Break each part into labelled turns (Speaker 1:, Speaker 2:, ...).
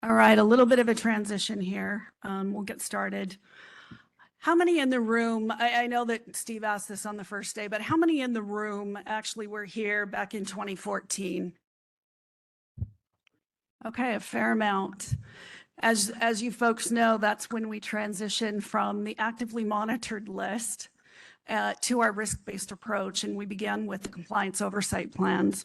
Speaker 1: All right, a little bit of a transition here. We'll get started. How many in the room, I know that Steve asked this on the first day, but how many in the room actually were here back in 2014? Okay, a fair amount. As you folks know, that's when we transitioned from the actively monitored list to our risk-based approach, and we began with the compliance oversight plans.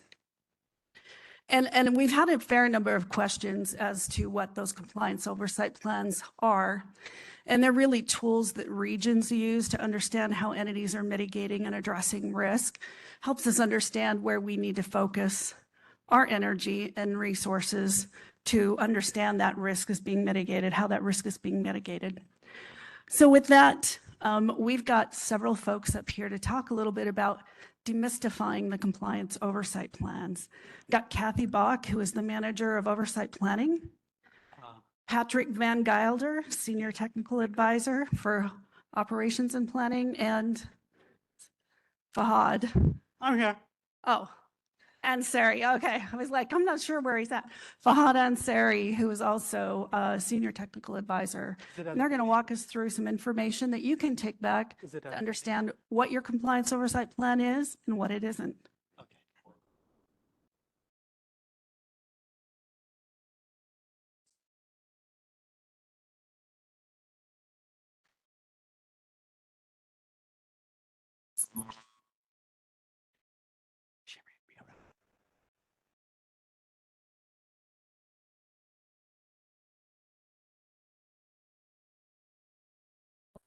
Speaker 1: And we've had a fair number of questions as to what those compliance oversight plans are. And they're really tools that regions use to understand how entities are mitigating and addressing risk, helps us understand where we need to focus our energy and resources to understand that risk is being mitigated, how that risk is being mitigated. So with that, we've got several folks up here to talk a little bit about demystifying the compliance oversight plans. Got Kathy Bach, who is the manager of oversight planning. Patrick Van Gilder, Senior Technical Advisor for Operations and Planning, and Fahad.
Speaker 2: I'm here.
Speaker 1: Oh, Ansari. Okay, I was like, I'm not sure where he's at. Fahad Ansari, who is also a Senior Technical Advisor. And they're going to walk us through some information that you can take back to understand what your compliance oversight plan is and what it isn't.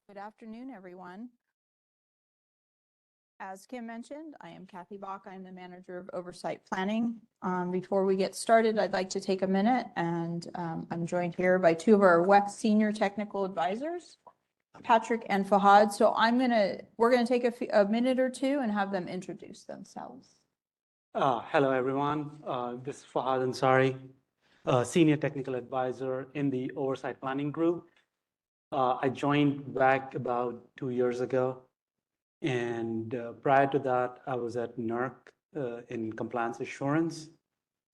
Speaker 3: Good afternoon, everyone. As Kim mentioned, I am Kathy Bach. I'm the manager of oversight planning. Before we get started, I'd like to take a minute, and I'm joined here by two of our WECC senior technical advisors, Patrick and Fahad. So we're gonna take a minute or two and have them introduce themselves.
Speaker 2: Hello, everyone. This is Fahad Ansari, Senior Technical Advisor in the Oversight Planning Group. I joined back about 2 years ago. And prior to that, I was at NERC in compliance assurance,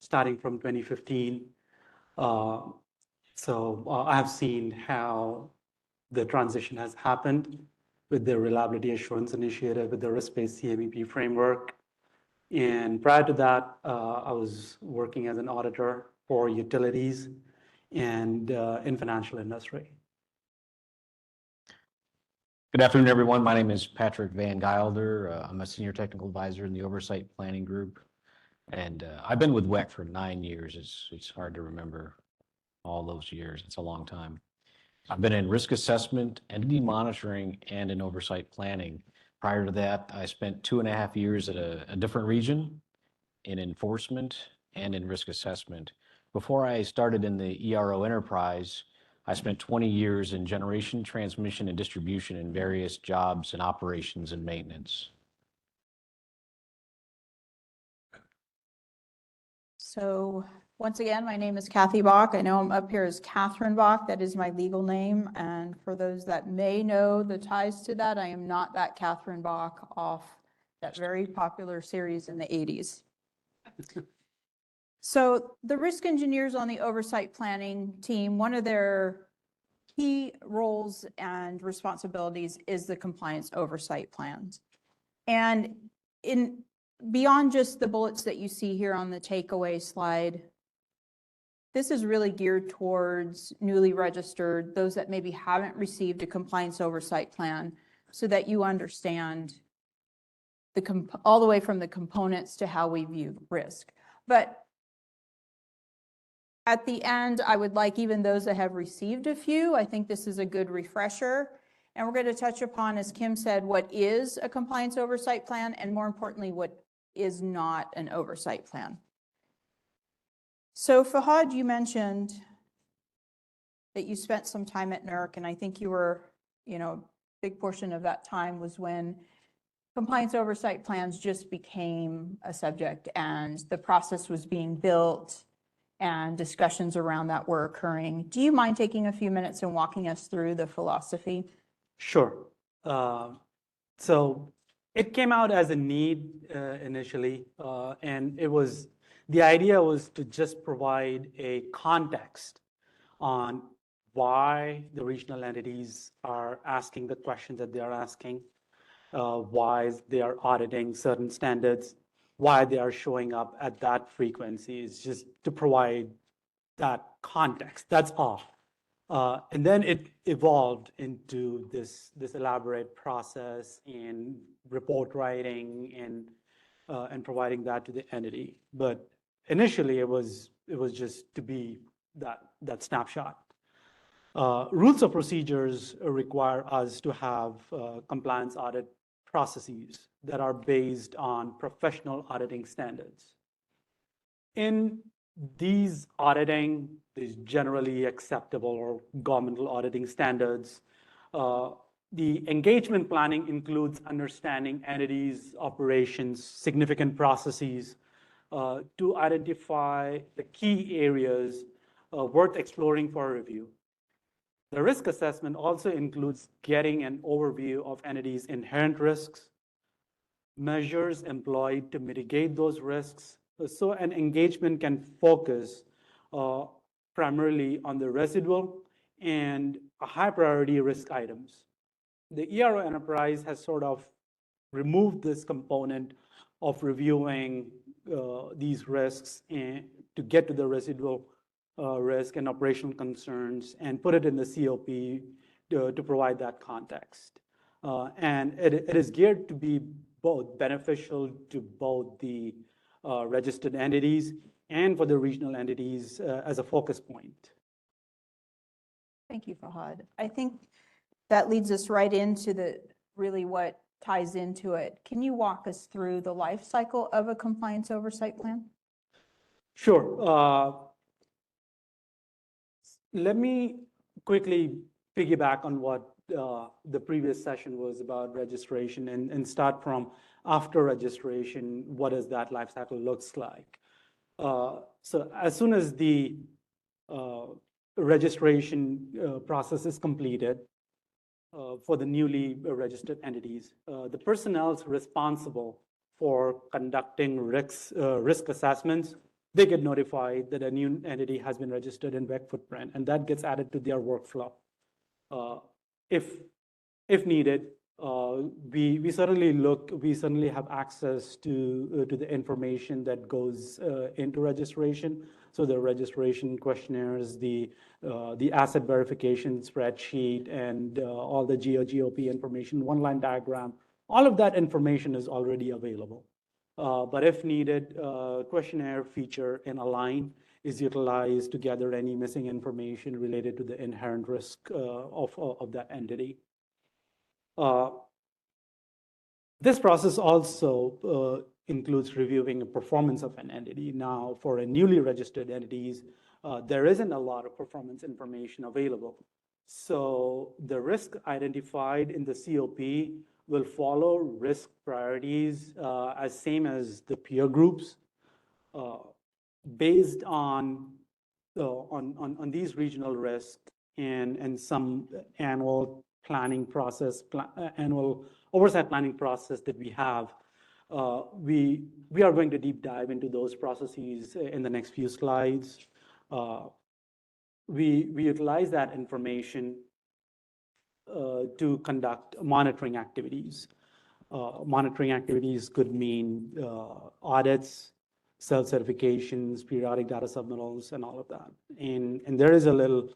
Speaker 2: starting from 2015. So I have seen how the transition has happened with the reliability assurance initiative, with the risk-based CMEP framework. And prior to that, I was working as an auditor for utilities and in financial industry.
Speaker 4: Good afternoon, everyone. My name is Patrick Van Gilder. I'm a Senior Technical Advisor in the Oversight Planning Group. And I've been with WECC for 9 years. It's hard to remember all those years. It's a long time. I've been in risk assessment, entity monitoring, and in oversight planning. Prior to that, I spent 2.5 years at a different region in enforcement and in risk assessment. Before I started in the ERO enterprise, I spent 20 years in generation, transmission, and distribution in various jobs and operations and maintenance.
Speaker 3: So once again, my name is Kathy Bach. I know I'm up here as Catherine Bach. That is my legal name. And for those that may know the ties to that, I am not that Catherine Bach off that very popular series in the 80s. So the risk engineers on the oversight planning team, one of their key roles and responsibilities is the compliance oversight plans. And beyond just the bullets that you see here on the takeaway slide, this is really geared towards newly registered, those that maybe haven't received a compliance oversight plan, so that you understand all the way from the components to how we view risk. But at the end, I would like even those that have received a few, I think this is a good refresher. And we're going to touch upon, as Kim said, what is a compliance oversight plan, and more importantly, what is not an oversight plan. So Fahad, you mentioned that you spent some time at NERC, and I think you were, a big portion of that time was when compliance oversight plans just became a subject and the process was being built and discussions around that were occurring. Do you mind taking a few minutes and walking us through the philosophy?
Speaker 2: Sure. So it came out as a need initially, and the idea was to just provide a context on why the regional entities are asking the questions that they are asking, why they are auditing certain standards, why they are showing up at that frequency. It's just to provide that context. That's all. And then it evolved into this elaborate process in report writing and providing that to the entity. But initially, it was just to be that snapshot. Rules of procedures require us to have compliance audit processes that are based on professional auditing standards. In these generally acceptable or governmental auditing standards, the engagement planning includes understanding entities, operations, significant processes to identify the key areas worth exploring for review. The risk assessment also includes getting an overview of entities' inherent risks, measures employed to mitigate those risks, so an engagement can focus primarily on the residual and high priority risk items. The ERO enterprise has sort of removed this component of reviewing these risks and to get to the residual risk and operational concerns and put it in the COP to provide that context. And it is geared to be both beneficial to both the registered entities and for the regional entities as a focus point.
Speaker 3: Thank you, Fahad. I think that leads us right into really what ties into it. Can you walk us through the life cycle of a compliance oversight plan?
Speaker 2: Sure. Let me quickly piggyback on what the previous session was about registration and start from after registration, what does that life cycle looks like? So as soon as the registration process is completed for the newly registered entities, the personnel responsible for conducting risk assessments, they get notified that a new entity has been registered in WECC footprint, and that gets added to their workflow. If needed, we certainly have access to the information that goes into registration. So the registration questionnaires, the asset verification spreadsheet, and all the GOP information, one-line diagram, all of that information is already available. But if needed, questionnaire feature in Align is utilized to gather any missing information related to the inherent risk of that entity. This process also includes reviewing the performance of an entity. Now, for a newly registered entities, there isn't a lot of performance information available. So the risk identified in the COP will follow risk priorities as same as the peer groups based on these regional risks and some annual planning process, annual oversight planning process that we have. We are going to deep dive into those processes in the next few slides. We utilize that information to conduct monitoring activities. Monitoring activities could mean audits, self-certifications, periodic data submittals, and all of that. And there is a little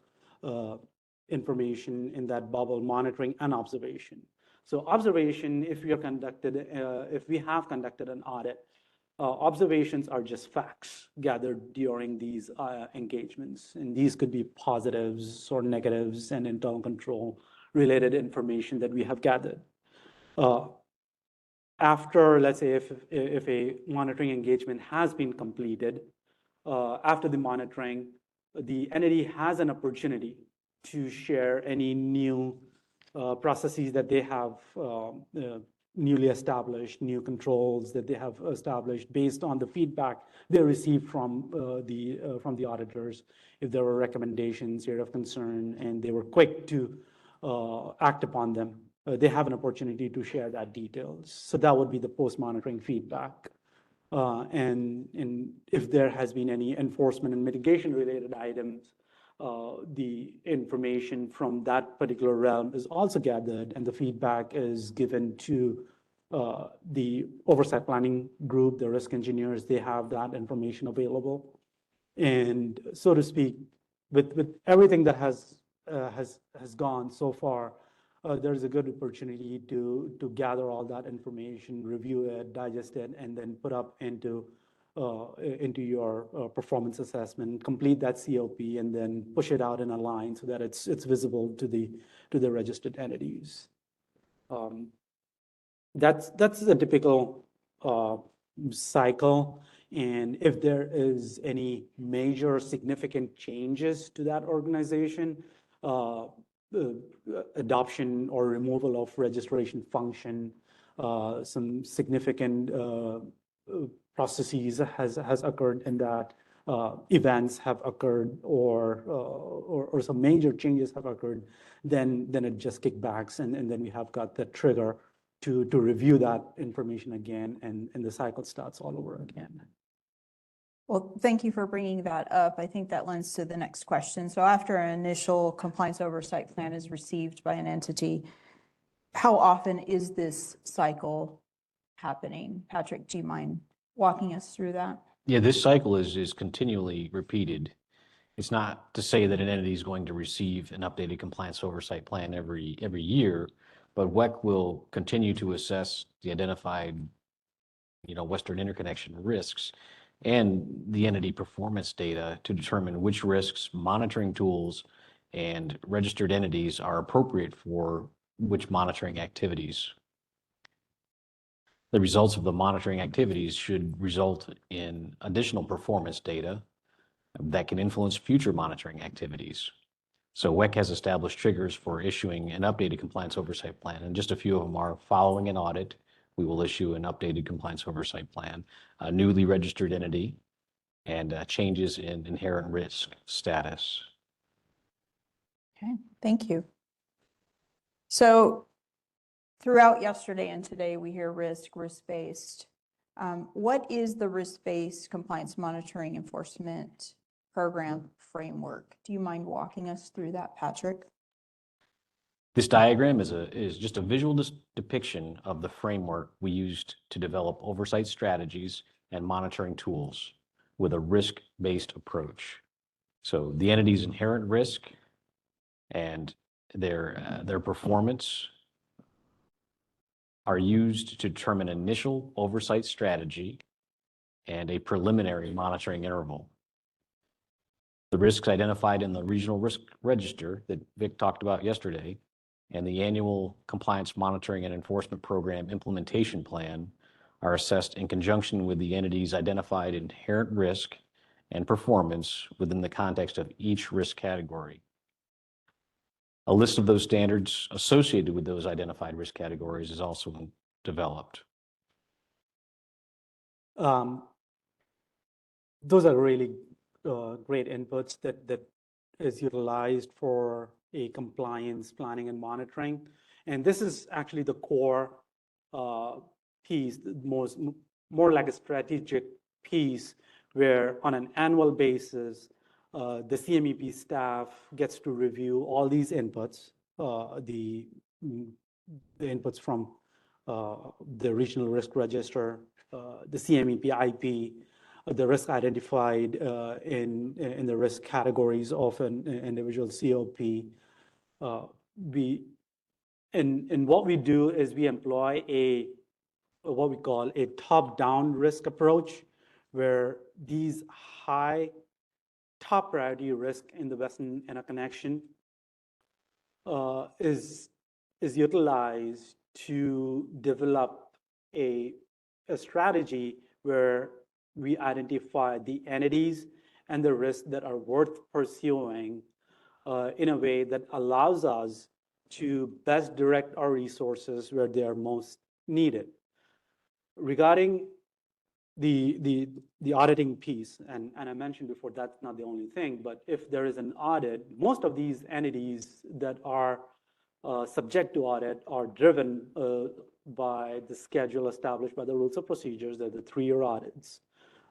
Speaker 2: information in that bubble, monitoring and observation. So observation, if we have conducted an audit, observations are just facts gathered during these engagements. And these could be positives or negatives and internal control related information that we have gathered. After, let's say, if a monitoring engagement has been completed, after the monitoring, the entity has an opportunity to share any new processes that they have newly established, new controls that they have established based on the feedback they received from the auditors. If there were recommendations, area of concern, and they were quick to act upon them, they have an opportunity to share that details. So that would be the post-monitoring feedback. And if there has been any enforcement and mitigation related items, the information from that particular realm is also gathered, and the feedback is given to the oversight planning group, the risk engineers. They have that information available. And so to speak, with everything that has gone so far, there's a good opportunity to gather all that information, review it, digest it, and then put up into your performance assessment, complete that COP, and then push it out in a line so that it's visible to the registered entities. That's a typical cycle. And if there is any major significant changes to that organization, adoption or removal of registration function, some significant processes has occurred in that, events have occurred, or some major changes have occurred, then it just kickbacks, and then we have got the trigger to review that information again, and the cycle starts all over again.
Speaker 3: Well, thank you for bringing that up. I think that lends to the next question. So after an initial compliance oversight plan is received by an entity, how often is this cycle happening? Patrick, do you mind walking us through that?
Speaker 4: Yeah, this cycle is continually repeated. It's not to say that an entity is going to receive an updated compliance oversight plan every year, but WECC will continue to assess the identified, Western interconnection risks and the entity performance data to determine which risks, monitoring tools, and registered entities are appropriate for which monitoring activities. The results of the monitoring activities should result in additional performance data that can influence future monitoring activities. So WECC has established triggers for issuing an updated compliance oversight plan, and just a few of them are: following an audit, we will issue an updated compliance oversight plan, a newly registered entity, and changes in inherent risk status.
Speaker 3: Okay, thank you. So throughout yesterday and today, we hear risk-based. What is the risk-based compliance monitoring enforcement program framework? Do you mind walking us through that, Patrick?
Speaker 4: This diagram is just a visual depiction of the framework we used to develop oversight strategies and monitoring tools with a risk-based approach. So the entity's inherent risk and their performance are used to determine initial oversight strategy and a preliminary monitoring interval. The risks identified in the regional risk register that Vic talked about yesterday and the annual compliance monitoring and enforcement program implementation plan are assessed in conjunction with the entity's identified inherent risk and performance within the context of each risk category. A list of those standards associated with those identified risk categories is also developed.
Speaker 2: Those are really great inputs that is utilized for a compliance planning and monitoring. And this is actually the core piece, more like a strategic piece, where on an annual basis, the CMEP staff gets to review all these inputs, the inputs from the regional risk register, the CMEP IP, the risk identified in the risk categories of an individual COP. What we do is we employ what we call a top-down risk approach, where these high top priority risk in the Western interconnection is utilized to develop a strategy where we identify the entities and the risks that are worth pursuing in a way that allows us to best direct our resources where they are most needed. Regarding the auditing piece, and I mentioned before, that's not the only thing, but if there is an audit, most of these entities that are subject to audit are driven by the schedule established by the rules of procedures. They're the 3-year audits.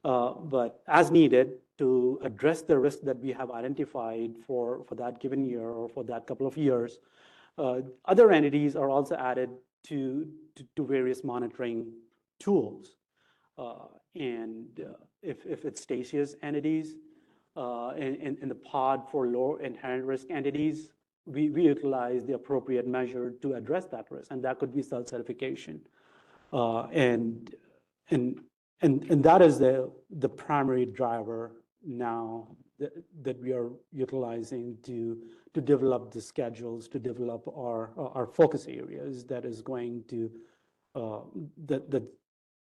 Speaker 2: But as needed to address the risk that we have identified for that given year or for that couple of years, other entities are also added to various monitoring tools. If it's Stacey's entities, in the pod for low inherent risk entities, we utilize the appropriate measure to address that risk, and that could be self-certification. And that is the primary driver now that we are utilizing to develop the schedules, to develop our focus areas that is going to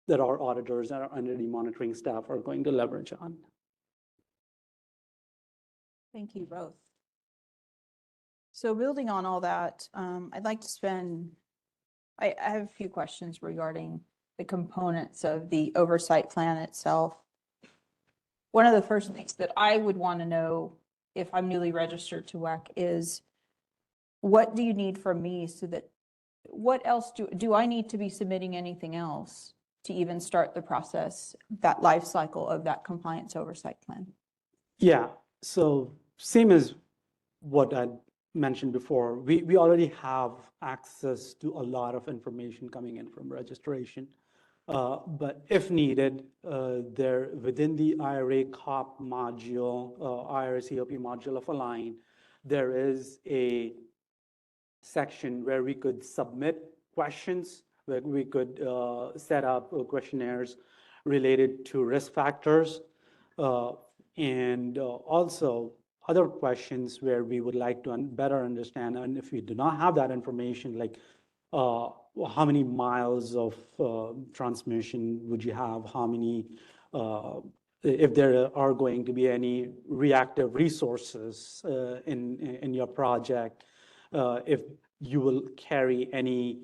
Speaker 2: that our auditors and our entity monitoring staff are going to leverage on.
Speaker 3: Thank you both. So building on all that, I'd like to spend, I have a few questions regarding the components of the oversight plan itself. One of the first things that I would want to know if I'm newly registered to WECC is, what do you need from me so that, what else do I need to be submitting anything else to even start the process, that life cycle of that compliance oversight plan?
Speaker 2: Yeah, so same as what I mentioned before, we already have access to a lot of information coming in from registration. But if needed, there within the IRA COP module, IRA COP module of Align, there is a section where we could submit questions, where we could set up questionnaires related to risk factors, and also other questions where we would like to better understand. And if we do not have that information, like how many miles of transmission would you have? How many, if there are going to be any reactive resources in your project, if you will carry any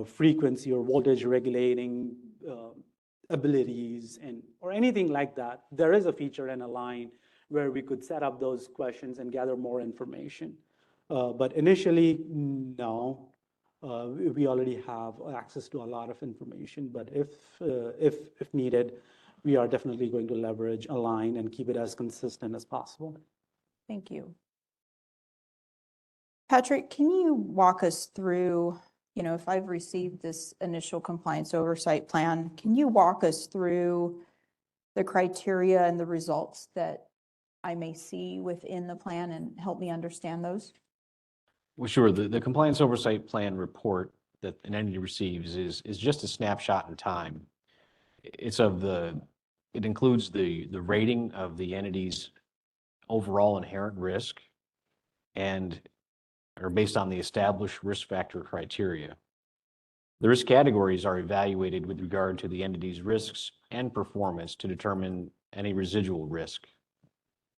Speaker 2: frequency or voltage regulating abilities or anything like that. There is a feature in Align where we could set up those questions and gather more information. But initially, no. We already have access to a lot of information, but if needed, we are definitely going to leverage Align and keep it as consistent as possible.
Speaker 3: Thank you. Patrick, can you walk us through, if I've received this initial compliance oversight plan, can you walk us through the criteria and the results that I may see within the plan and help me understand those?
Speaker 4: Well, sure. The compliance oversight plan report that an entity receives is just a snapshot in time. It includes the rating of the entity's overall inherent risk and are based on the established risk factor criteria. The risk categories are evaluated with regard to the entity's risks and performance to determine any residual risk.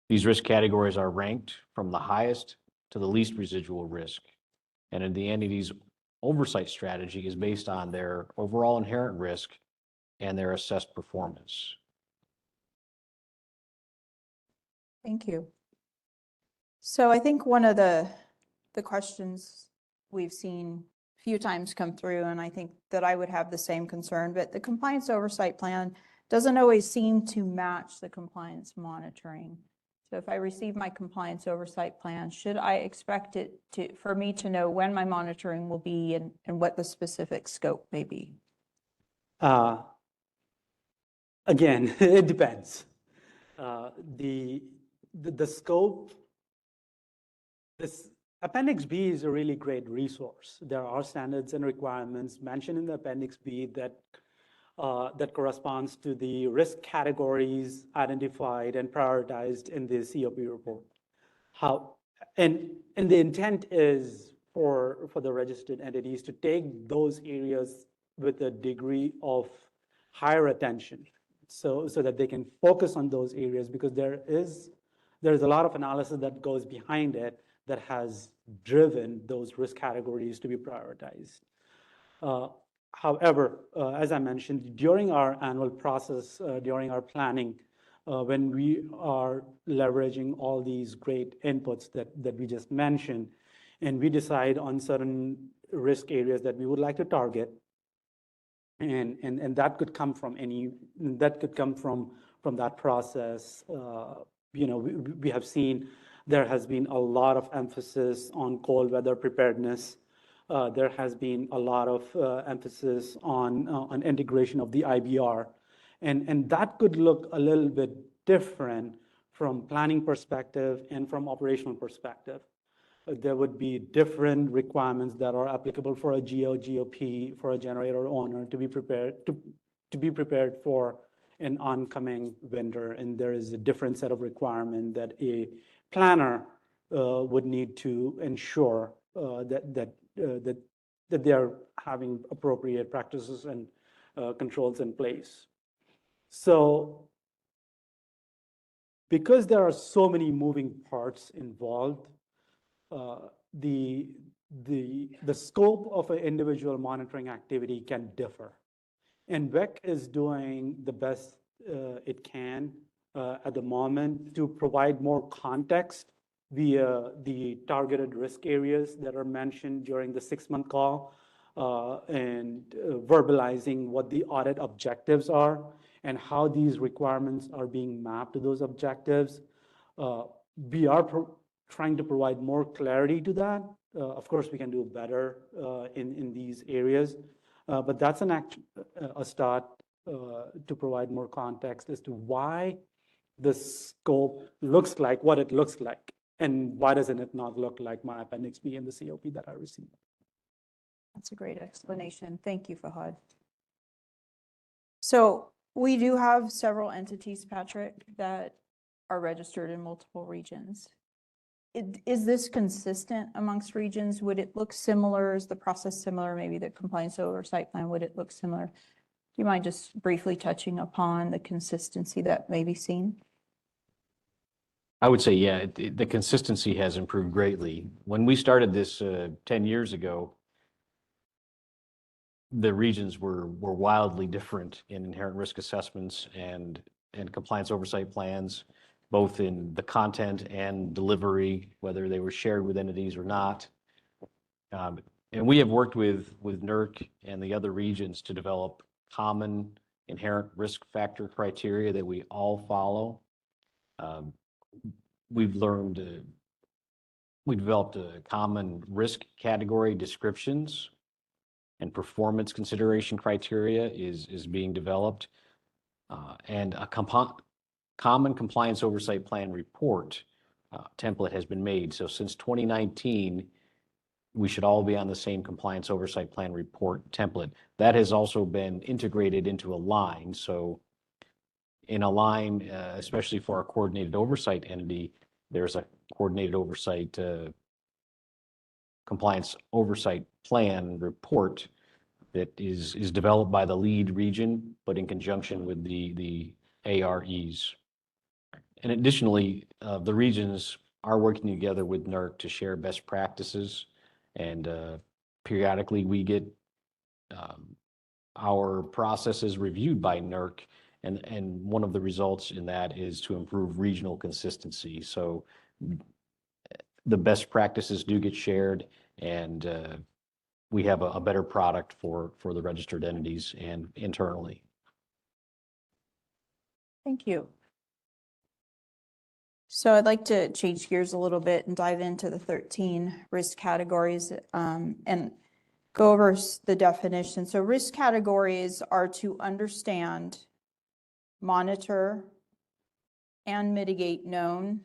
Speaker 4: These risk categories are ranked from the highest to the least residual risk, and the entity's oversight strategy is based on their overall inherent risk and their assessed performance.
Speaker 3: Thank you. So I think one of the questions we've seen a few times come through, and I think that I would have the same concern, but the compliance oversight plan doesn't always seem to match the compliance monitoring. So if I receive my compliance oversight plan, should I expect it for me to know when my monitoring will be and what the specific scope may be?
Speaker 2: Again, it depends. The scope, this Appendix B is a really great resource. There are standards and requirements mentioned in the Appendix B that corresponds to the risk categories identified and prioritized in the COP report. And the intent is for the registered entities to take those areas with a degree of higher attention, so that they can focus on those areas, because there's a lot of analysis that goes behind it that has driven those risk categories to be prioritized. However, as I mentioned, during our annual process, during our planning, when we are leveraging all these great inputs that we just mentioned, and we decide on certain risk areas that we would like to target, and that could come from from that process. We have seen there has been a lot of emphasis on cold weather preparedness. There has been a lot of emphasis on integration of the IBR. And that could look a little bit different from planning perspective and from operational perspective. There would be different requirements that are applicable for a GOP, for a generator owner to be prepared for an oncoming winter. And there is a different set of requirements that a planner would need to ensure that they are having appropriate practices and controls in place. So because there are so many moving parts involved, the scope of an individual monitoring activity can differ. And WECC is doing the best it can at the moment to provide more context via the targeted risk areas that are mentioned during the 6-month call and verbalizing what the audit objectives are and how these requirements are being mapped to those objectives. We are trying to provide more clarity to that. Of course, we can do better in these areas, but that's a start to provide more context as to why the scope looks like what it looks like, and why doesn't it not look like my Appendix B in the COP that I received.
Speaker 3: That's a great explanation. Thank you, Fahad. So we do have several entities, Patrick, that are registered in multiple regions. Is this consistent amongst regions? Would it look similar? Is the process similar? Maybe the Compliance Oversight Plan, would it look similar? Do you mind just briefly touching upon the consistency that may be seen?
Speaker 4: I would say, yeah, the consistency has improved greatly. When we started this 10 years ago, the regions were wildly different in inherent risk assessments and compliance oversight plans, both in the content and delivery, whether they were shared with entities or not. And we have worked with NERC and the other regions to develop common inherent risk factor criteria that we all follow. We've developed a common risk category descriptions, and performance consideration criteria is being developed. And a common compliance oversight plan report template has been made. So since 2019, we should all be on the same compliance oversight plan report template. That has also been integrated into a line. So in a line, especially for our coordinated oversight entity, there's a coordinated oversight compliance oversight plan report that is developed by the lead region, but in conjunction with the AREs. And additionally, the regions are working together with NERC to share best practices, and periodically we get our processes reviewed by NERC, and one of the results in that is to improve regional consistency. So the best practices do get shared, and we have a better product for the registered entities and internally.
Speaker 3: Thank you. So I'd like to change gears a little bit and dive into the 13 risk categories and go over the definition. So risk categories are to understand, monitor, and mitigate known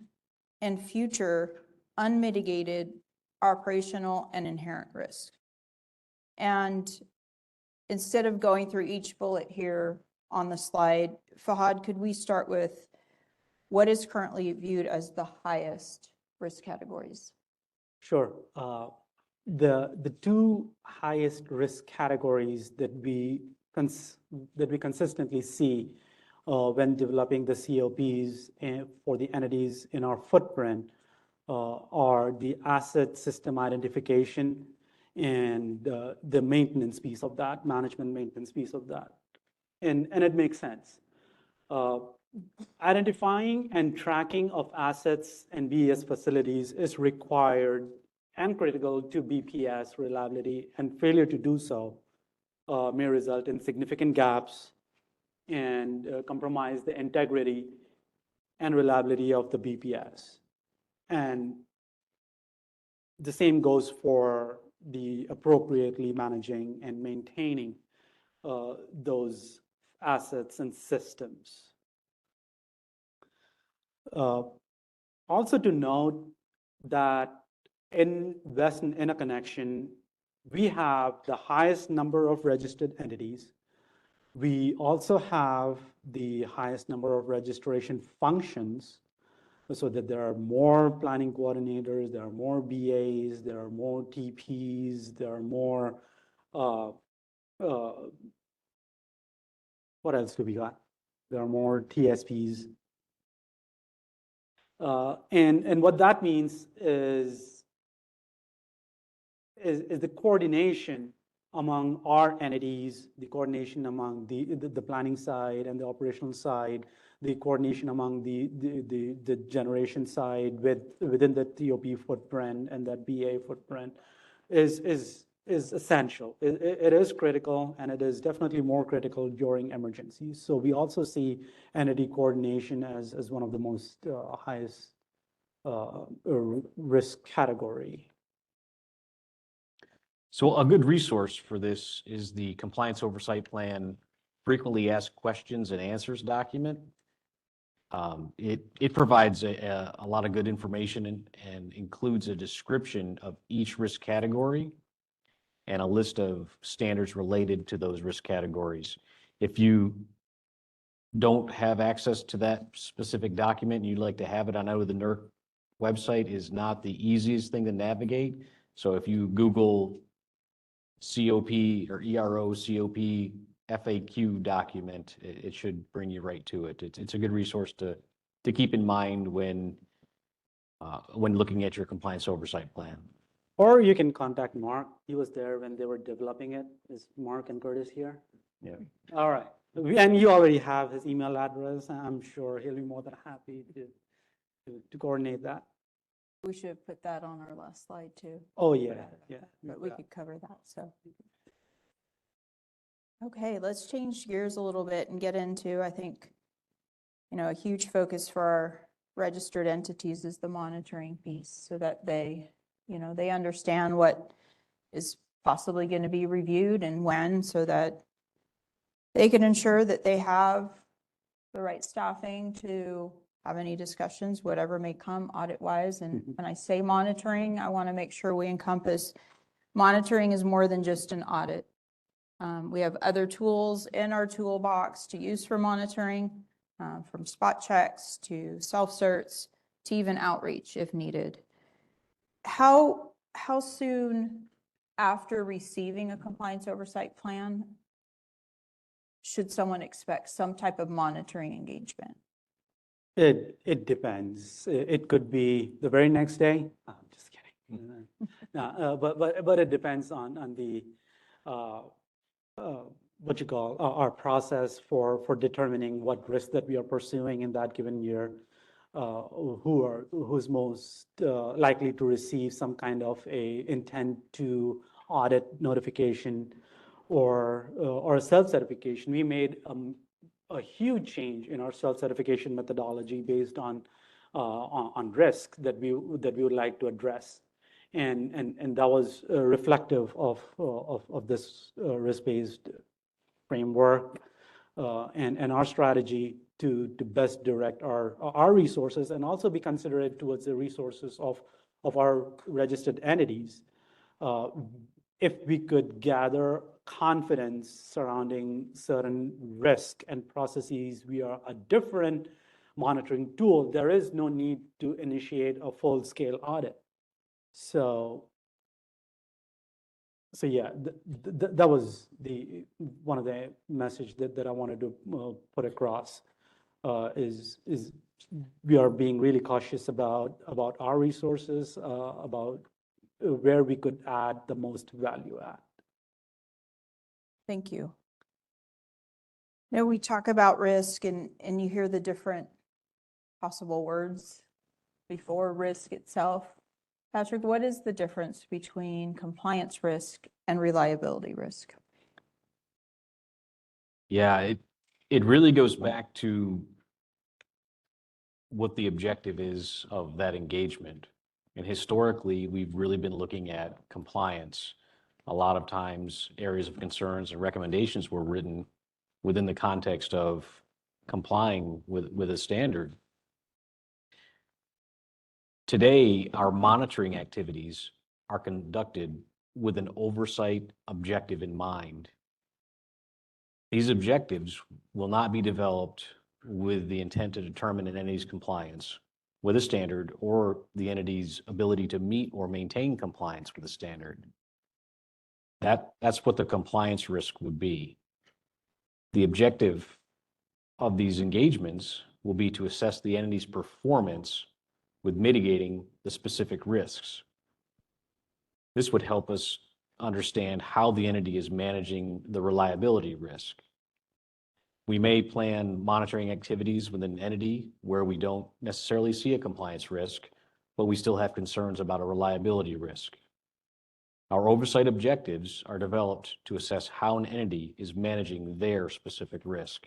Speaker 3: and future unmitigated operational and inherent risk. And instead of going through each bullet here on the slide, Fahad, could we start with what is currently viewed as the highest risk categories?
Speaker 2: Sure. The two highest risk categories that we consistently see when developing the COPs for the entities in our footprint are the asset system identification and the maintenance piece of that, management maintenance piece of that. And it makes sense. Identifying and tracking of assets and BES facilities is required and critical to BPS reliability, and failure to do so may result in significant gaps and compromise the integrity and reliability of the BPS. And the same goes for the appropriately managing and maintaining those assets and systems. Also to note that in Western Interconnection, we have the highest number of registered entities. We also have the highest number of registration functions, so that there are more planning coordinators, there are more BAs, there are more TPs, there are more, what else do we got? There are more TSPs. And what that means is the coordination among our entities, the coordination among the planning side and the operational side, the coordination among the generation side within the TOP footprint and that BA footprint is essential. It is critical, and it is definitely more critical during emergencies. So we also see entity coordination as one of the most highest risk category.
Speaker 4: So a good resource for this is the Compliance Oversight Plan Frequently Asked Questions and Answers document. It provides a lot of good information and includes a description of each risk category and a list of standards related to those risk categories. If you don't have access to that specific document and you'd like to have it, I know the NERC website is not the easiest thing to navigate. So if you Google COP or ERO COP FAQ document, it should bring you right to it. It's a good resource to keep in mind when looking at your compliance oversight plan.
Speaker 2: Or you can contact Mark. He was there when they were developing it. Is Mark and Curtis here?
Speaker 4: Yeah.
Speaker 2: All right. And you already have his email address. I'm sure he'll be more than happy to coordinate that.
Speaker 3: We should have put that on our last slide too.
Speaker 2: Oh, yeah, yeah.
Speaker 3: But we could cover that, so. Okay, let's change gears a little bit and get into, I think, a huge focus for our registered entities is the monitoring piece, so that they understand what is possibly going to be reviewed and when, so that they can ensure that they have the right staffing to have any discussions, whatever may come audit-wise. And when I say monitoring, I want to make sure we encompass monitoring is more than just an audit. We have other tools in our toolbox to use for monitoring, from spot checks to self-certs to even outreach if needed. How soon after receiving a compliance oversight plan should someone expect some type of monitoring engagement?
Speaker 2: It depends. It could be the very next day. I'm just kidding. No, but it depends on the what you call our process for determining what risk that we are pursuing in that given year, who's most likely to receive some kind of a intent to audit notification or a self-certification. We made a huge change in our self-certification methodology based on risk that we would like to address, and that was reflective of this risk-based framework and our strategy to best direct our resources and also be considerate towards the resources of our registered entities. If we could gather confidence surrounding certain risk and processes via a different monitoring tool, there is no need to initiate a full-scale audit. So yeah, that was one of the message that I wanted to put across, is we are being really cautious about our resources, about where we could add the most value add.
Speaker 3: Thank you. Now we talk about risk and you hear the different possible words before risk itself. Patrick, what is the difference between compliance risk and reliability risk?
Speaker 4: Yeah, It really goes back to what the objective is of that engagement. And historically, we've really been looking at compliance. A lot of times, areas of concerns and recommendations were written within the context of complying with a standard. Today, our monitoring activities are conducted with an oversight objective in mind. These objectives will not be developed with the intent to determine an entity's compliance with a standard or the entity's ability to meet or maintain compliance with a standard. That's what the compliance risk would be. The objective of these engagements will be to assess the entity's performance with mitigating the specific risks. This would help us understand how the entity is managing the reliability risk. We may plan monitoring activities with an entity where we don't necessarily see a compliance risk, but we still have concerns about a reliability risk. Our oversight objectives are developed to assess how an entity is managing their specific risk.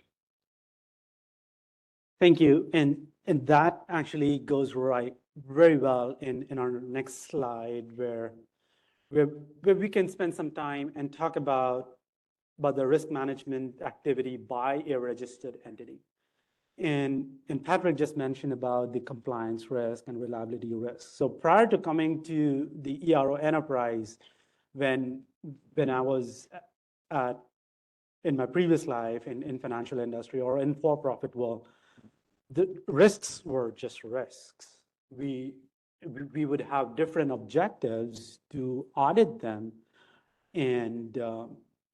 Speaker 2: Thank you. And that actually goes very well in our next slide where we can spend some time and talk about the risk management activity by a registered entity. And Patrick just mentioned about the compliance risk and reliability risk. So prior to coming to the ERO enterprise, when I was in my previous life in financial industry or in for-profit world, the risks were just risks. We would have different objectives to audit them, and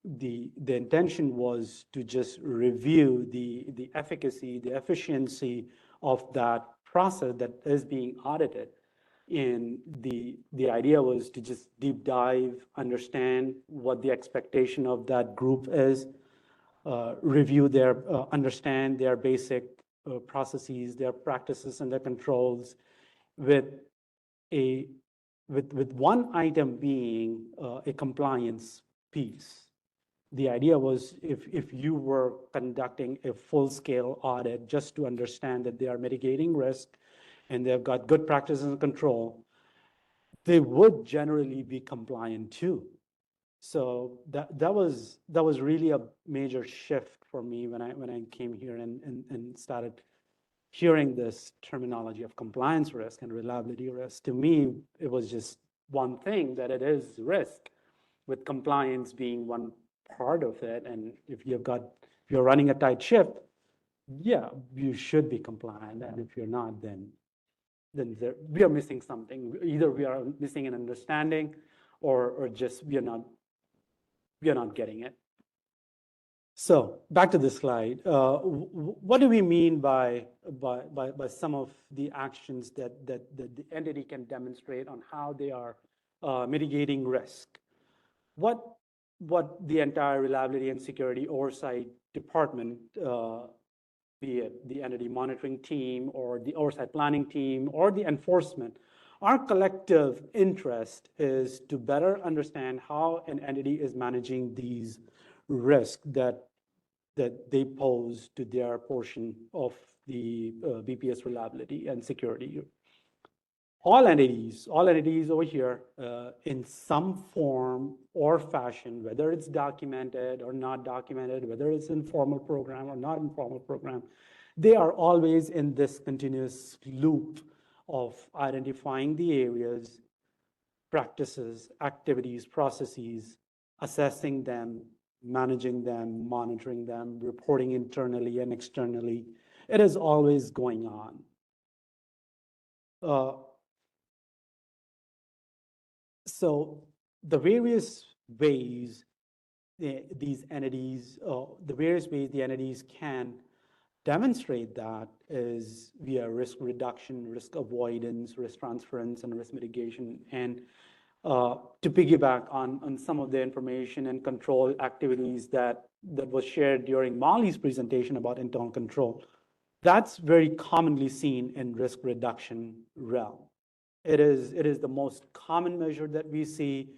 Speaker 2: the intention was to just review the efficacy, the efficiency of that process that is being audited. And the idea was to just deep dive, understand what the expectation of that group is, review their, understand their basic processes, their practices and their controls, with one item being a compliance piece. The idea was if you were conducting a full-scale audit just to understand that they are mitigating risk and they've got good practices and control, they would generally be compliant too. So that was really a major shift for me when I came here and started hearing this terminology of compliance risk and reliability risk. To me, it was just one thing, that it is risk, with compliance being one part of it. And if you're running a tight ship, yeah, you should be compliant. And if you're not, then we are missing something. Either we are missing an understanding, or just we are not getting it. So back to this slide. What do we mean by some of the actions that the entity can demonstrate on how they are mitigating risk? What the entire reliability and security oversight department, be it the entity monitoring team or the oversight planning team or the enforcement, our collective interest is to better understand how an entity is managing these risks that they pose to their portion of the BPS reliability and security. All entities over here, in some form or fashion, whether it's documented or not documented, whether it's informal program or not informal program, they are always in this continuous loop of identifying the areas, practices, activities, processes, assessing them, managing them, monitoring them, reporting internally and externally. It is always going on. So the various ways these entities, the various ways the entities can demonstrate that is via risk reduction, risk avoidance, risk transference, and risk mitigation. And to piggyback on some of the information and control activities that was shared during Molly's presentation about internal control, that's very commonly seen in risk reduction realm. It is the most common measure that we see,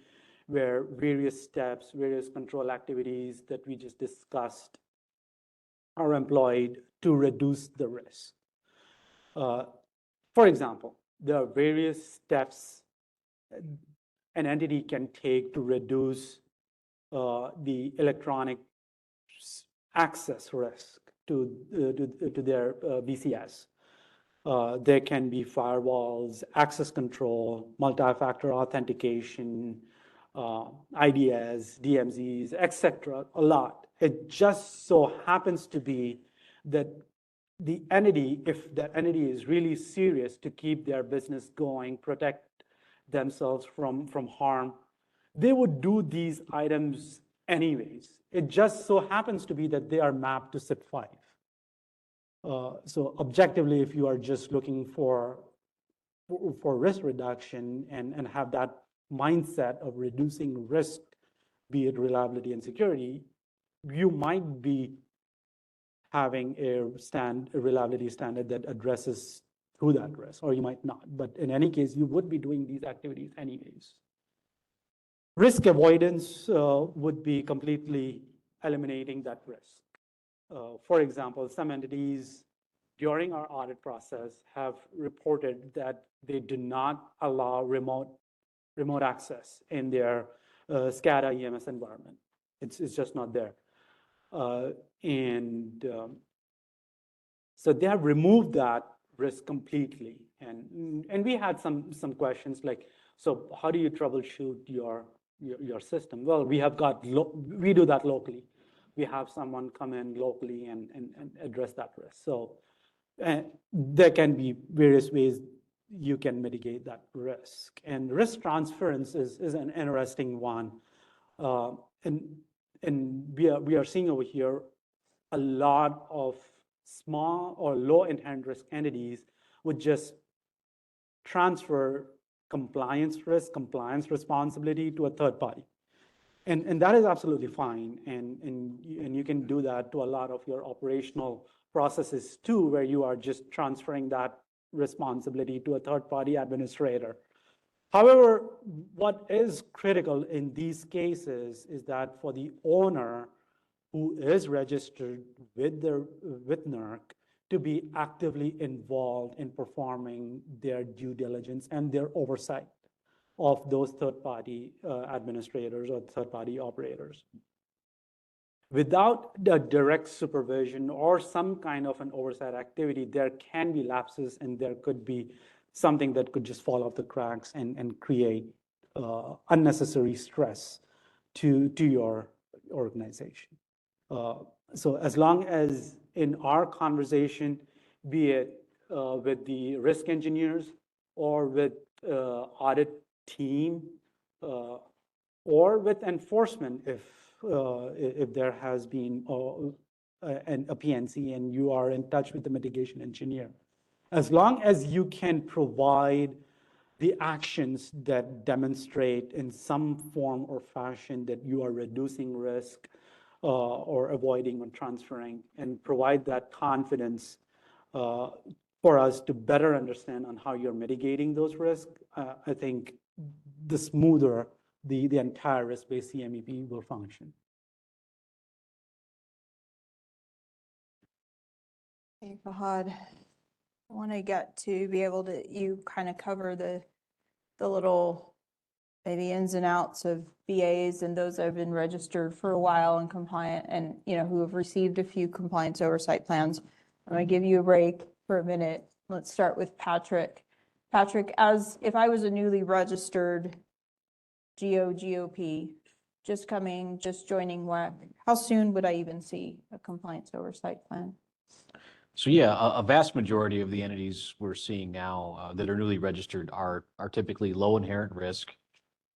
Speaker 2: where various steps, various control activities that we just discussed are employed to reduce the risk. For example, there are various steps an entity can take to reduce the electronic access risk to their BCS. There can be firewalls, access control, multi-factor authentication, IDS, DMZs, etc. A lot. It just so happens to be that the entity, if that entity is really serious to keep their business going, protect themselves from harm, they would do these items anyways. It just so happens to be that they are mapped to CIP5. So objectively, if you are just looking for risk reduction and have that mindset of reducing risk, be it reliability and security, you might be having a reliability standard that addresses through that risk, or you might not. But in any case, you would be doing these activities anyways. Risk avoidance would be completely eliminating that risk. For example, some entities during our audit process have reported that they do not allow remote access in their SCADA EMS environment. It's just not there. So they have removed that risk completely. And we had some questions like, so how do you troubleshoot your system? Well, we do that locally. We have someone come in locally and address that risk. So there can be various ways you can mitigate that risk. And risk transference is an interesting one. And we are seeing over here a lot of small or low inherent risk entities would just transfer compliance risk, compliance responsibility to a third party. And that is absolutely fine. And you can do that to a lot of your operational processes too, where you are just transferring that responsibility to a third party administrator. However, what is critical in these cases is that for the owner who is registered with NERC to be actively involved in performing their due diligence and their oversight of those third-party administrators or third-party operators. Without the direct supervision or some kind of an oversight activity, there can be lapses and there could be something that could just fall off the cracks and create unnecessary stress to your organization. So as long as in our conversation, be it with the risk engineers or with audit team or with enforcement, if there has been a PNC and you are in touch with the mitigation engineer, as long as you can provide the actions that demonstrate in some form or fashion that you are reducing risk or avoiding or transferring, and provide that confidence for us to better understand on how you're mitigating those risks, I think the smoother the entire risk-based CMEP will function.
Speaker 3: Hey, Fahad, I want to get to be able to, you kind of cover the little maybe ins and outs of BAs and those that have been registered for a while and compliant and, who have received a few compliance oversight plans. I'm going to give you a break for a minute. Let's start with Patrick. Patrick, as if I was a newly registered GOP, just joining WECC, how soon would I even see a compliance oversight plan?
Speaker 4: So yeah, a vast majority of the entities we're seeing now that are newly registered are typically low inherent risk,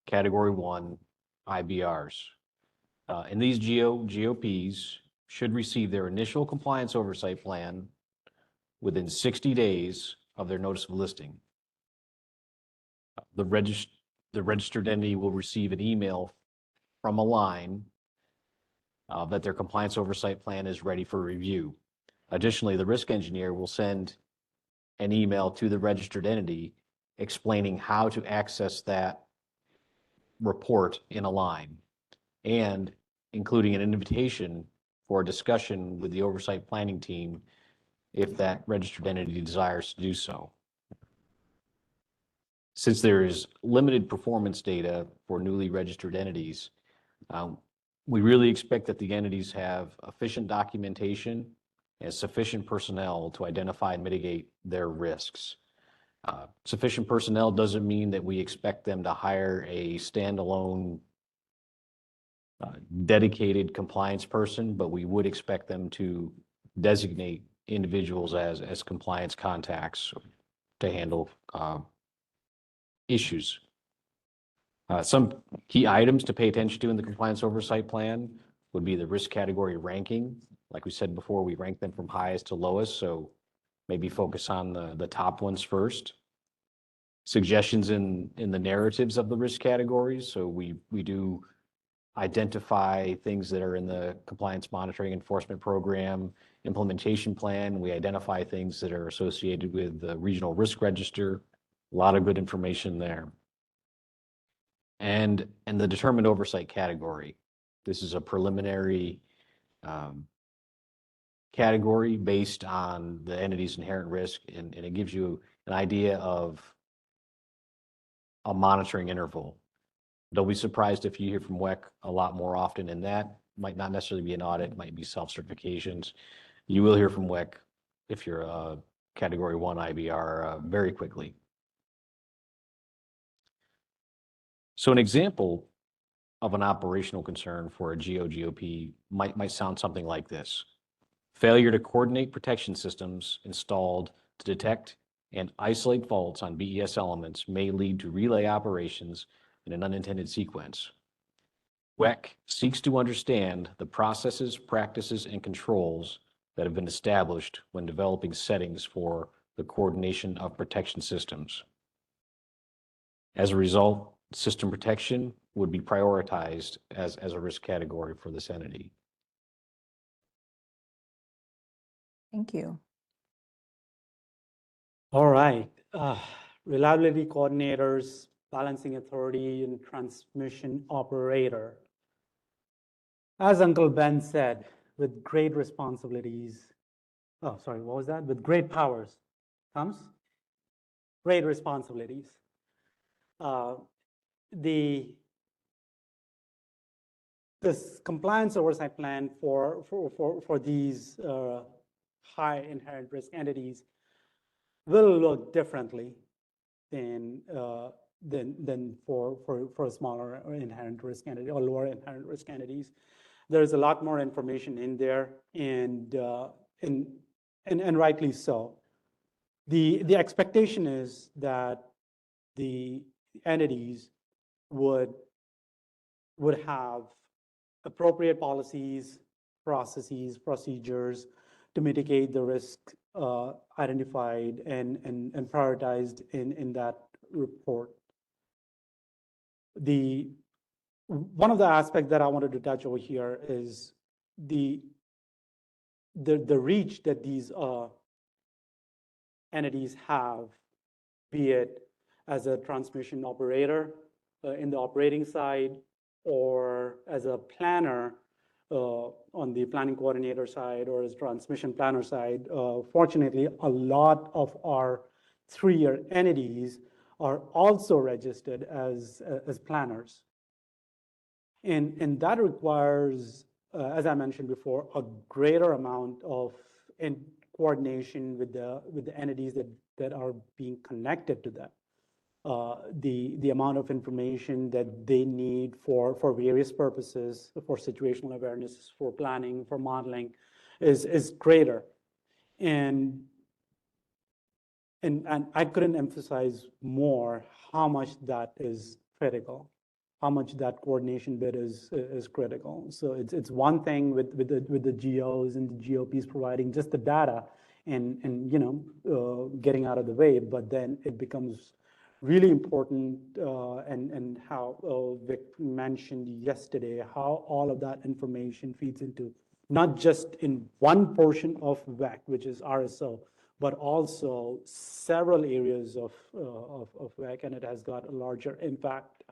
Speaker 4: category 1 IBRs. And these GOPs should receive their initial compliance oversight plan within 60 days of their notice of listing. The registered entity will receive an email from Align that their compliance oversight plan is ready for review. Additionally, the risk engineer will send an email to the registered entity explaining how to access that report in Align and including an invitation for a discussion with the oversight planning team if that registered entity desires to do so. Since there is limited performance data for newly registered entities, we really expect that the entities have efficient documentation and sufficient personnel to identify and mitigate their risks. Sufficient personnel doesn't mean that we expect them to hire a standalone dedicated compliance person, but we would expect them to designate individuals as compliance contacts to handle issues. Some key items to pay attention to in the compliance oversight plan would be the risk category ranking. Like we said before, we rank them from highest to lowest, so maybe focus on the top ones first. Suggestions in the narratives of the risk categories. So we do identify things that are in the compliance monitoring enforcement program implementation plan. We identify things that are associated with the regional risk register. A lot of good information there. And the determined oversight category. This is a preliminary category based on the entity's inherent risk, and it gives you an idea of a monitoring interval. Don't be surprised if you hear from WECC a lot more often, and that might not necessarily be an audit, it might be self-certifications. You will hear from WECC if you're a Category 1 IBR very quickly. So an example of an operational concern for a GOP might sound something like this. Failure to coordinate protection systems installed to detect and isolate faults on BES elements may lead to relay operations in an unintended sequence. WECC seeks to understand the processes, practices, and controls that have been established when developing settings for the coordination of protection systems. As a result, system protection would be prioritized as a risk category for this entity.
Speaker 3: Thank you.
Speaker 2: All right. Reliability coordinators, balancing authority, and transmission operator. As Uncle Ben said, with great responsibilities, with great powers comes great responsibilities. This compliance oversight plan for these high inherent risk entities will look differently than for a smaller inherent risk entity or lower inherent risk entities. There's a lot more information in there, and rightly so. The expectation is that the entities would have appropriate policies, processes, procedures to mitigate the risk identified and prioritized in that report. One of the aspects that I wanted to touch over here is the reach that these entities have, be it as a transmission operator in the operating side, or as a planner on the planning coordinator side, or as transmission planner side. Fortunately, a lot of our 3-year entities are also registered as planners. And that requires, as I mentioned before, a greater amount of coordination with the entities that are being connected to that. The amount of information that they need for various purposes, for situational awareness, for planning, for modeling, is greater. And I couldn't emphasize more how much that is critical, how much that coordination bit is critical. So it's one thing with the GOs and the GOPs providing just the data and getting out of the way, but then it becomes really important, and how Vic mentioned yesterday, how all of that information feeds into not just in one portion of WECC, which is RSO, but also several areas of WECC, and it has got a larger impact.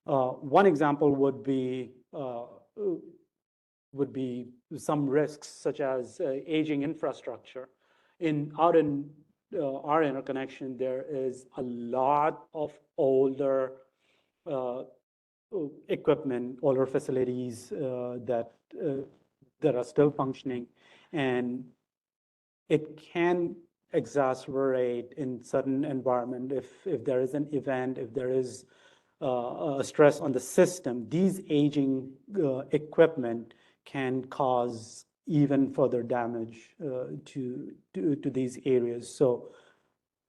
Speaker 2: One example would be would be some risks such as aging infrastructure. Out in our interconnection, there is a lot of older equipment, older facilities that are still functioning, and it can exacerbate in certain environment if there is an event, if there is a stress on the system. These aging equipment can cause even further damage to these areas. So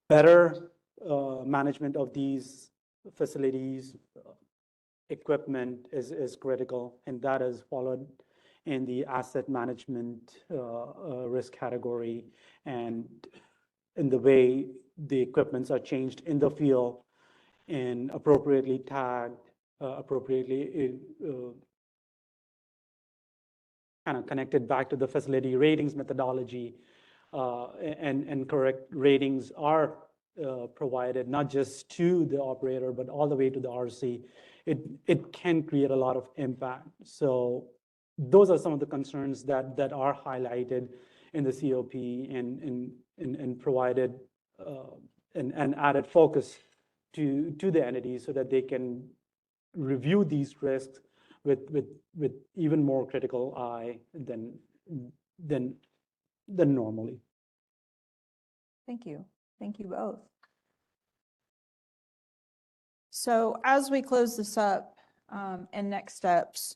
Speaker 2: better management of these facilities, equipment is critical, and that is followed in the asset management risk category, and in the way the equipments are changed in the field and appropriately tagged, appropriately kind of connected back to the facility ratings methodology, and correct ratings are provided not just to the operator, but all the way to the RC. It can create a lot of impact. So those are some of the concerns that are highlighted in the COP and provided and added focus to the entities so that they can review these risks with even more critical eye than normally.
Speaker 3: Thank you. Thank you both. So as we close this up, and next steps,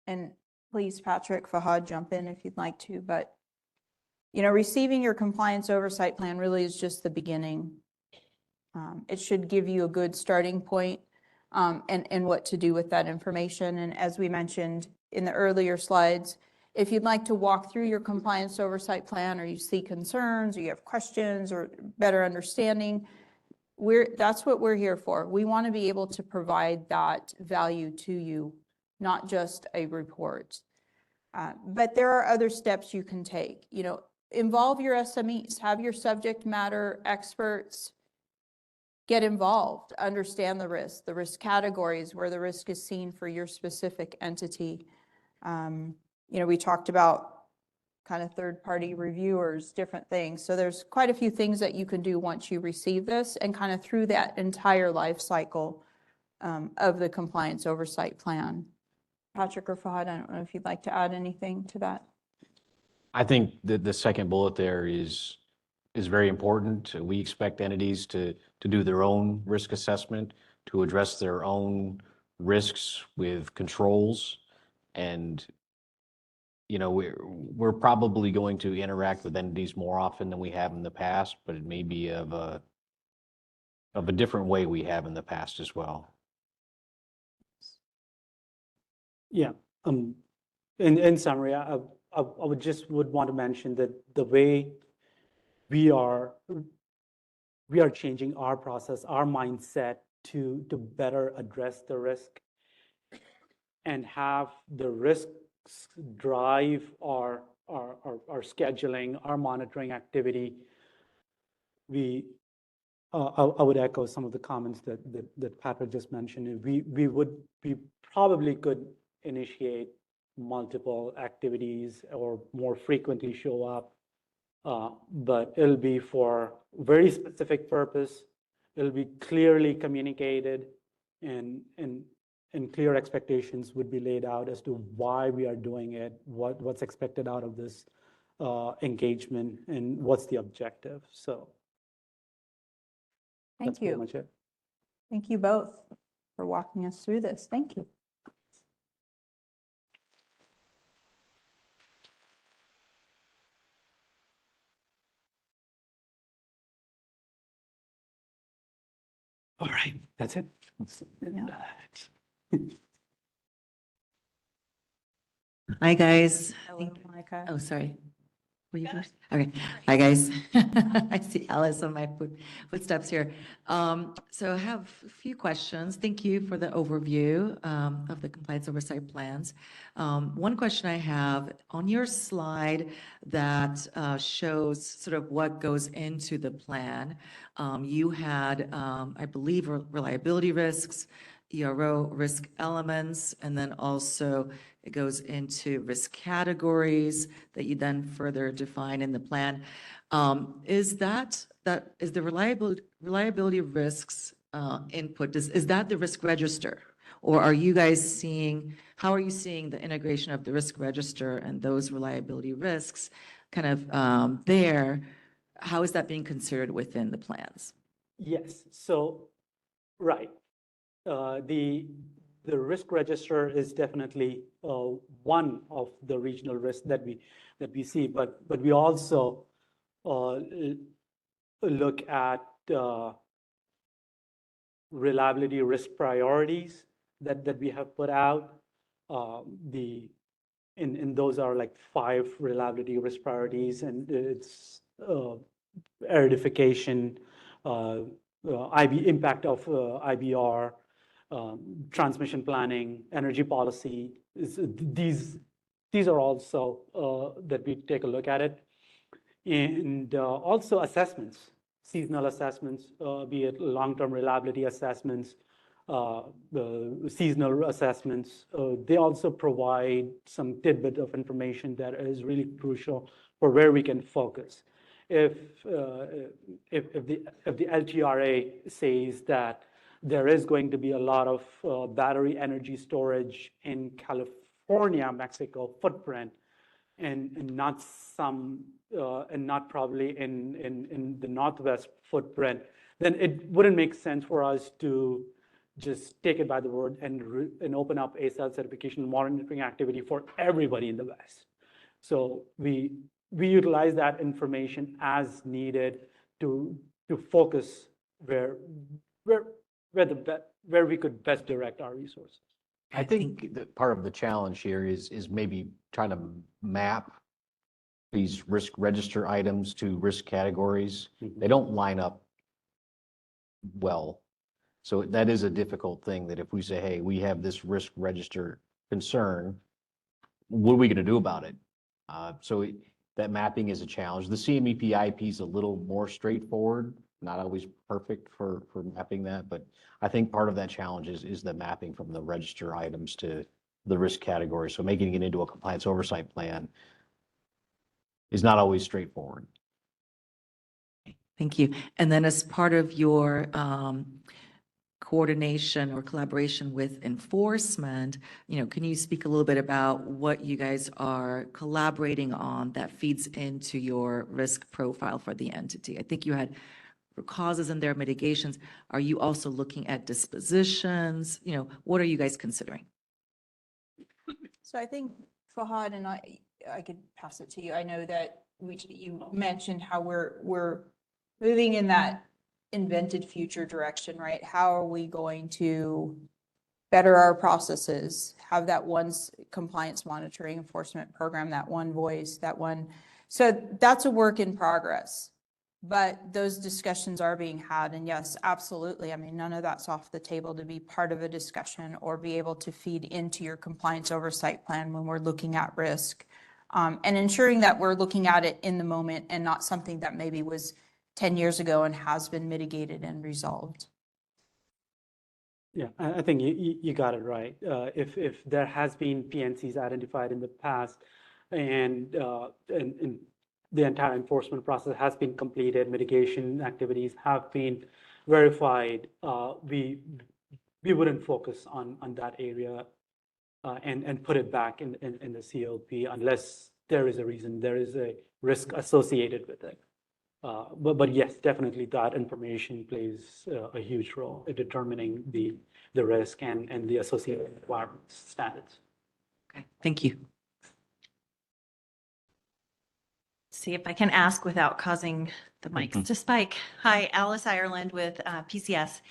Speaker 3: and please, Patrick, Fahad, jump in if you'd like to, but receiving your compliance oversight plan really is just the beginning. It should give you a good starting point and what to do with that information. And as we mentioned in the earlier slides, if you'd like to walk through your compliance oversight plan, or you see concerns, or you have questions or better understanding, that's what we're here for. We want to be able to provide that value to you, not just a report. But there are other steps you can take. Involve your SMEs, have your subject matter experts get involved, understand the risk categories where the risk is seen for your specific entity. We talked about kind of third-party reviewers, different things. So there's quite a few things that you can do once you receive this, and kind of through that entire life cycle of the compliance oversight plan. Patrick or Fahad, I don't know if you'd like to add anything to that.
Speaker 4: I think that the second bullet there is very important. We expect entities to do their own risk assessment, to address their own risks with controls. And, we're probably going to interact with entities more often than we have in the past, but it may be of a different way we have in the past as well.
Speaker 2: Yeah. In summary, I would want to mention that the way we are changing our process, our mindset to better address the risk and have the risks drive our scheduling, our monitoring activity. I would echo some of the comments that Patrick just mentioned. We probably could initiate multiple activities or more frequently show up, but it'll be for very specific purpose. It'll be clearly communicated, and clear expectations would be laid out as to why we are doing it, what's expected out of this engagement, and what's the objective. So that's pretty much it.
Speaker 3: Thank you both for walking us through this. Thank you.
Speaker 2: All right, that's it.
Speaker 5: Hi, guys.
Speaker 3: Hello, Monica.
Speaker 5: Oh, sorry. Were you first? Okay. Hi, guys. I see Alice on my footsteps here. So I have a few questions. Thank you for the overview of the compliance oversight plans. One question I have, on your slide that shows sort of what goes into the plan, you had, I believe, reliability risks, ERO risk elements, and then also it goes into risk categories that you then further define in the plan. Is the reliability risks input, is that the risk register? Or are you guys seeing, how are you seeing the integration of the risk register and those reliability risks kind of there? How is that being considered within the plans?
Speaker 2: Yes, so, right. The risk register is definitely one of the regional risks that we see, but we also look at reliability risk priorities that we have put out. And those are like 5 reliability risk priorities, and it's aerification, impact of IBR, transmission planning, energy policy. These are also that we take a look at it. And also assessments, seasonal assessments, be it long-term reliability assessments, seasonal assessments. They also provide some tidbit of information that is really crucial for where we can focus. If the LTRA says that there is going to be a lot of battery energy storage in California, Mexico footprint, and not probably in the Northwest footprint, then it wouldn't make sense for us to just take it by the word and open up a self-certification monitoring activity for everybody in the West. So we utilize that information as needed to focus where we could best direct our resources.
Speaker 4: I think that part of the challenge here is maybe trying to map these risk register items to risk categories. They don't line up well. So that is a difficult thing, that if we say, hey, we have this risk register concern, what are we going to do about it? That mapping is a challenge. The CMEP IP is a little more straightforward, not always perfect for mapping that, but I think part of that challenge is the mapping from the register items to the risk category. So making it into a compliance oversight plan is not always straightforward.
Speaker 5: Thank you. And then as part of your coordination or collaboration with enforcement, can you speak a little bit about what you guys are collaborating on that feeds into your risk profile for the entity? I think you had causes in there, mitigations. Are you also looking at dispositions? What are you guys considering?
Speaker 3: So I think Fahad and I could pass it to you. I know that you mentioned how we're moving in that invented future direction, right? How are we going to better our processes, have that one compliance monitoring enforcement program, that one voice, that one. So that's a work in progress, but those discussions are being had. And yes, absolutely. I mean, none of that's off the table to be part of a discussion or be able to feed into your compliance oversight plan when we're looking at risk, and ensuring that we're looking at it in the moment and not something that maybe was 10 years ago and has been mitigated and resolved.
Speaker 2: Yeah, I think you got it right. If there has been PNCs identified in the past and the entire enforcement process has been completed, mitigation activities have been verified, we wouldn't focus on that area and put it back in the COP unless there is a reason, there is a risk associated with it. But yes, definitely that information plays a huge role in determining the risk and the associated requirements, standards.
Speaker 5: Okay, thank you.
Speaker 6: See if I can ask without causing the mics to spike. Hi, Alice Ireland with PCS.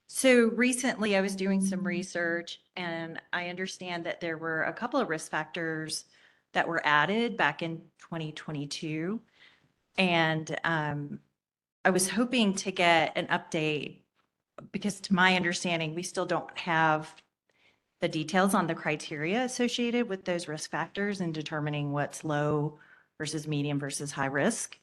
Speaker 6: So recently I was doing some research and I understand that there were a couple of risk factors that were added back in 2022. And I was hoping to get an update because to my understanding, we still don't have the details on the criteria associated with those risk factors and determining what's low versus medium versus high risk.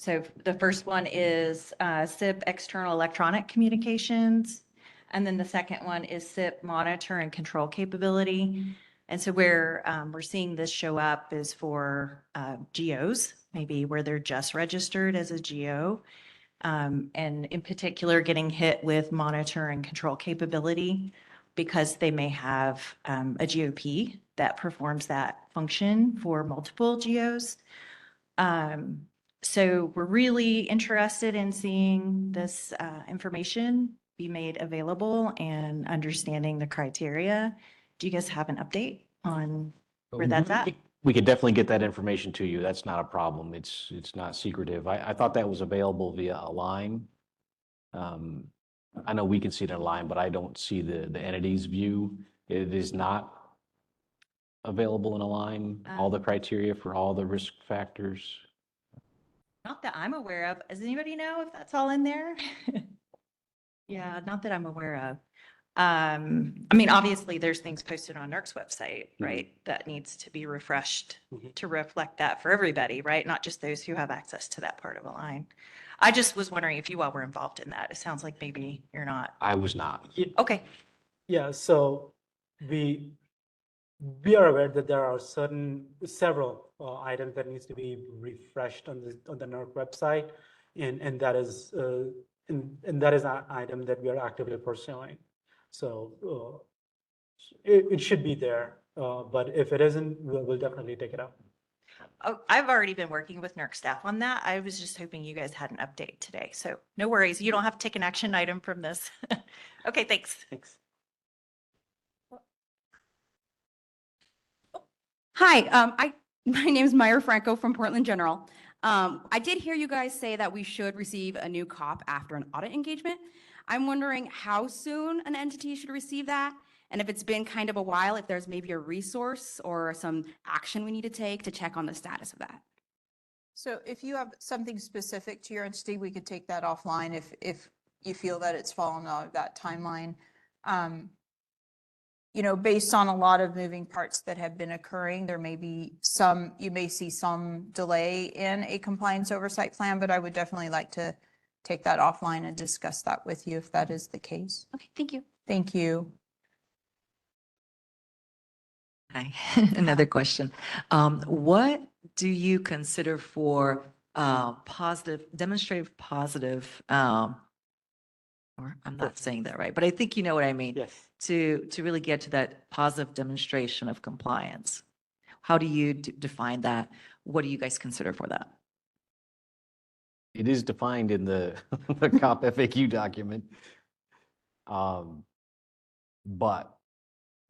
Speaker 6: So the first one is SIP external electronic communications. And then the second one is SIP monitor and control capability. And so where we're seeing this show up is for GOs, maybe where they're just registered as a GO. And in particular, getting hit with monitor and control capability because they may have a GOP that performs that function for multiple GOs. So we're really interested in seeing this information be made available and understanding the criteria. Do you guys have an update on where that's at?
Speaker 4: We could definitely get that information to you. That's not a problem. It's not secretive. I thought that was available via a line. I know we can see it in a line, but I don't see the entity's view. It is not available in a line, all the criteria for all the risk factors.
Speaker 6: Not that I'm aware of. Does anybody know if that's all in there? Yeah, not that I'm aware of. I mean, obviously, there's things posted on NERC's website, right? That needs to be refreshed to reflect that for everybody, right? Not just those who have access to that part of a line. I just was wondering if you all were involved in that. It sounds like maybe you're not.
Speaker 4: I was not.
Speaker 6: Okay.
Speaker 2: Yeah, so we are aware that there are several items that needs to be refreshed on the NERC website, and that is an item that we are actively pursuing. So it should be there, but if it isn't, we'll definitely take it up.
Speaker 6: Oh, I've already been working with NERC staff on that. I was just hoping you guys had an update today. So no worries. You don't have to take an action item from this. Okay, thanks.
Speaker 2: Thanks.
Speaker 7: Hi, my name is Myra Franco from Portland General. I did hear you guys say that we should receive a new COP after an audit engagement. I'm wondering how soon an entity should receive that, and if it's been kind of a while, if there's maybe a resource or some action we need to take to check on the status of that.
Speaker 3: So if you have something specific to your entity, we could take that offline if you feel that it's fallen out of that timeline. You know, based on a lot of moving parts that have been occurring, there may be you may see some delay in a compliance oversight plan, but I would definitely like to take that offline and discuss that with you if that is the case.
Speaker 7: Okay, thank you.
Speaker 3: Thank you.
Speaker 5: Hi, another question. What do you consider for demonstrative positive, or I'm not saying that right, but I think you know what I mean.
Speaker 2: Yes.
Speaker 5: To really get to that positive demonstration of compliance. How do you define that? What do you guys consider for that?
Speaker 4: It is defined in the the COP FAQ document. But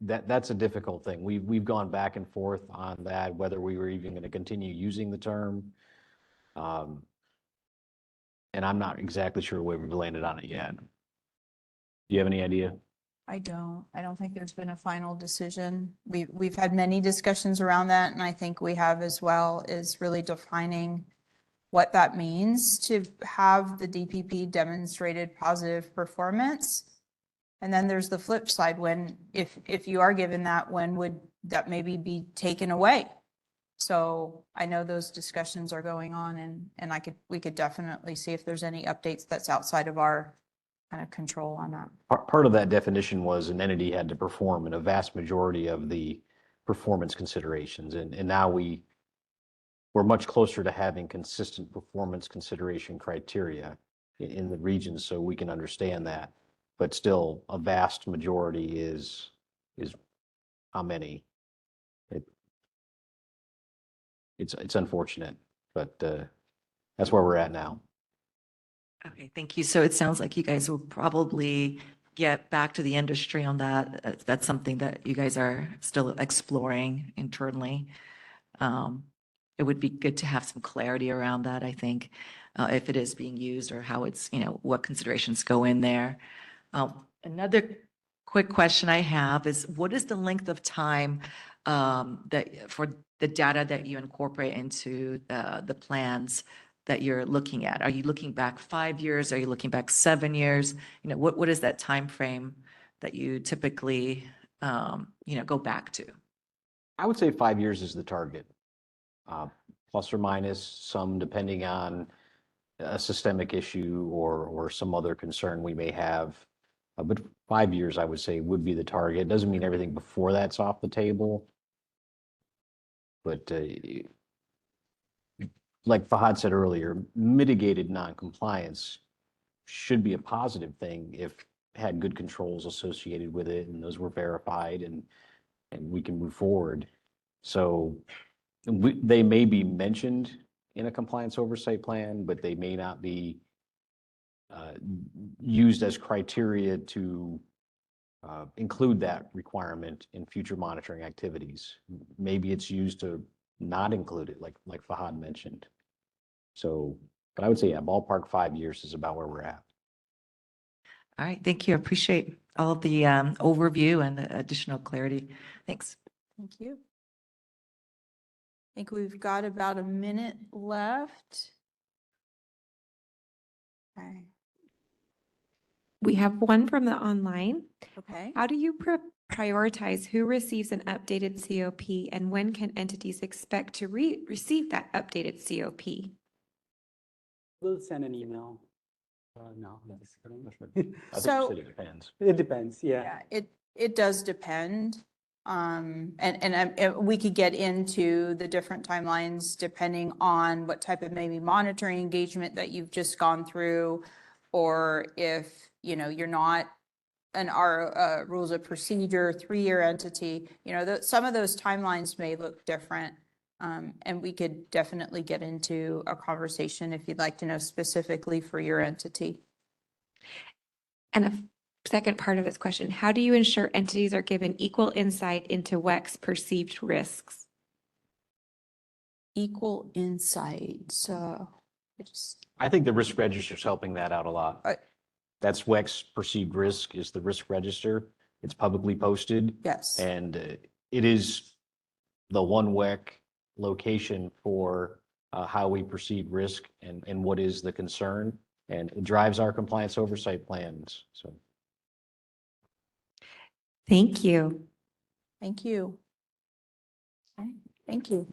Speaker 4: that's a difficult thing. We've gone back and forth on that, whether we were even going to continue using the term. And I'm not exactly sure where we've landed on it yet. Do you have any idea?
Speaker 3: I don't think there's been a final decision. We've had many discussions around that, and I think we have as well, is really defining what that means to have the DPP demonstrated positive performance. And then there's the flip side, when, if you are given that, when would that maybe be taken away? So I know those discussions are going on, and we could definitely see if there's any updates that's outside of our kind of control on that.
Speaker 4: Part of that definition was an entity had to perform in a vast majority of the performance considerations. And now we're much closer to having consistent performance consideration criteria in the region, so we can understand that. But still, a vast majority is how many? It's unfortunate, but that's where we're at now.
Speaker 5: Okay, thank you. So it sounds like you guys will probably get back to the industry on that. That's something that you guys are still exploring internally. It would be good to have some clarity around that, I think, if it is being used or how it's, what considerations go in there. Another quick question I have is, what is the length of time that for the data that you incorporate into the plans that you're looking at? Are you looking back 5 years? Are you looking back 7 years? What is that time frame that you typically go back to?
Speaker 4: I would say 5 years is the target, plus or minus some, depending on a systemic issue or some other concern we may have. But 5 years, I would say, would be the target. Doesn't mean everything before that's off the table. But like Fahad said earlier, mitigated noncompliance should be a positive thing if had good controls associated with it and those were verified and we can move forward. So they may be mentioned in a compliance oversight plan, but they may not be used as criteria to include that requirement in future monitoring activities. Maybe it's used to not include it, like Fahad mentioned. So, but I would say, yeah, ballpark 5 years is about where we're at.
Speaker 5: All right, thank you. I appreciate all of the overview and the additional clarity. Thanks.
Speaker 3: Thank you. I think we've got about a minute left. Okay.
Speaker 8: We have one from the online.
Speaker 3: Okay.
Speaker 8: How do you prioritize who receives an updated COP and when can entities expect to receive that updated COP?
Speaker 2: We'll send an email. No, I'm just kidding.
Speaker 4: I think you
Speaker 3: So-
Speaker 4: said it depends.
Speaker 2: It depends, yeah.
Speaker 3: Yeah, it does depend. And we could get into the different timelines depending on what type of maybe monitoring engagement that you've just gone through, or if, you know, you're not our rules of procedure 3-year entity, you know, some of those timelines may look different. And we could definitely get into a conversation if you'd like to know specifically for your entity.
Speaker 8: And a second part of this question, how do you ensure entities are given equal insight into WECC's perceived risks?
Speaker 3: Equal insight, so
Speaker 4: I think the risk register is helping that out a lot.
Speaker 3: Right.
Speaker 4: That's WEC's perceived risk is the risk register. It's publicly posted.
Speaker 3: yes.
Speaker 4: And it is the one WEC location for how we perceive risk and what is the concern. And it drives our compliance oversight plans. So.
Speaker 8: Thank you.
Speaker 3: Thank you. Okay, thank you.